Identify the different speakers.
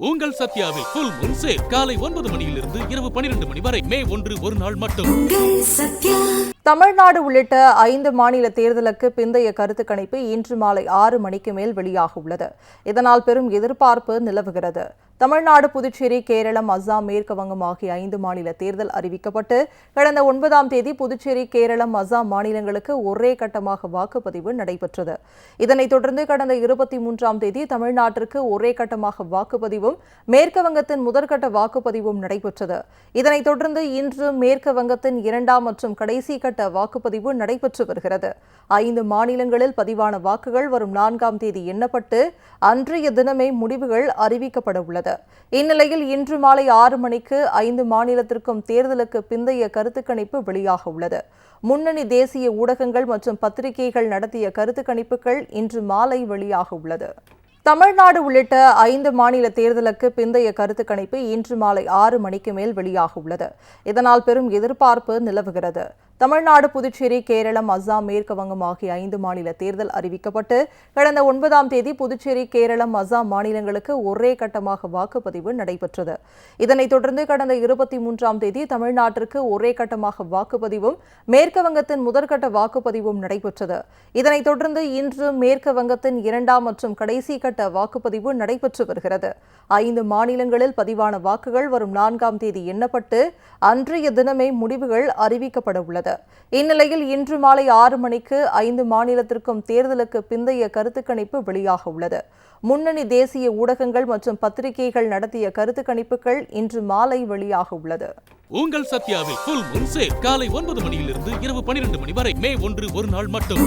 Speaker 1: உங்கள் சத்யாவில் full Moon sale காலை 9 மணியிலிருந்து இரவு 12 மணி வரை மே 1 ஒரு நாள் மட்டும்.
Speaker 2: தமிழ்நாடு உள்ளிட்ட 5 மாநில தேர்தலுக்கு பிந்தைய கருத்து கணிப்பு இன்று மாலை 6 மணிக்கு மேல் வெளியாக உள்ளது. இதனால் பெரும் எதிர்பார்ப்பு நிலவுகிறது. தமிழ்நாடு, புதுச்சேரி, கேரளம், அசாம், மேற்கு வங்கம் ஆகிய 5 மாநில தேர்தல் அறிவிக்கப்பட்டு கடந்த 9ஆம் தேதி புதுச்சேரி, கேரளம், அசாம் மாநிலங்களுக்கு ஒரே கட்டமாக வாக்குப்பதிவு நடைபெற்றது. இதனைத் தொடர்ந்து கடந்த 23ஆம் தேதி தமிழ்நாட்டிற்கு ஒரே கட்டமாக வாக்குப்பதிவும் மேற்கு வங்கத்தின் முதற்கட்ட வாக்குப்பதிவும் நடைபெற்றது. இதனைத் தொடர்ந்து இன்று மேற்கு வங்கத்தின் 2ஆம் மற்றும் கடைசி கட்ட வாக்குப்பதிவு நடைபெற்று வருகிறது. 5 மாநிலங்களில் பதிவான வாக்குகள் வரும் 4ஆம் தேதி எண்ணப்பட்டு அன்றைய தினமே முடிவுகள் அறிவிக்கப்பட உள்ளது. இந்நிலையில் இன்று மாலை 6 மணிக்கு 5 மாநிலத்திற்கும் தேர்தலுக்கு பிந்தைய கருத்து கணிப்பு வெளியாக உள்ளது. முன்னணி தேசிய ஊடகங்கள் மற்றும் பத்திரிகைகள் நடத்திய கருத்து கணிப்புகள் இன்று மாலை வெளியாக உள்ளது. தமிழ்நாடு உள்ளிட்ட 5 மாநில தேர்தலுக்கு பிந்தைய கருத்து கணிப்பு இன்று மாலை 6 மணிக்கு மேல் வெளியாக உள்ளது. இதனால் பெரும் எதிர்பார்ப்பு நிலவுகிறது. தமிழ்நாடு, புதுச்சேரி, கேரளம், அசாம், மேற்கு வங்கம் ஆகிய 5 மாநில தேர்தல் அறிவிக்கப்பட்டு கடந்த 9ஆம் தேதி புதுச்சேரி, கேரளம், அசாம் மாநிலங்களுக்கு ஒரே கட்டமாக வாக்குப்பதிவு நடைபெற்றது. இதனைத் தொடர்ந்து கடந்த 23ஆம் தேதி தமிழ்நாட்டிற்கு ஒரே கட்டமாக வாக்குப்பதிவும் மேற்கு வங்கத்தின் முதற்கட்ட வாக்குப்பதிவும் நடைபெற்றது. இதனைத் தொடர்ந்து இன்று மேற்கு வங்கத்தின் 2ஆம் மற்றும் கடைசி கட்ட வாக்குப்பதிவு நடைபெற்று வருகிறது. 5 மாநிலங்களில் பதிவான வாக்குகள் வரும் 4ஆம் தேதி எண்ணப்பட்டு அன்றைய தினமே முடிவுகள் அறிவிக்கப்பட உள்ளது. இந்நிலையில் இன்று மாலை 6 மணிக்கு 5 மாநிலத்திற்கும் தேர்தலுக்கு பிந்தைய கருத்து கணிப்பு வெளியாக உள்ளது. முன்னணி தேசிய ஊடகங்கள் மற்றும் பத்திரிகைகள் நடத்திய கருத்து கணிப்புகள் இன்று மாலை வெளியாக உள்ளது.
Speaker 1: உங்கள் சத்யாவில் ஃபுல் மூன் சேல் காலை 9 மணியிலிருந்து இரவு 12 மணி வரை மே 1 ஒரு நாள் மட்டும்.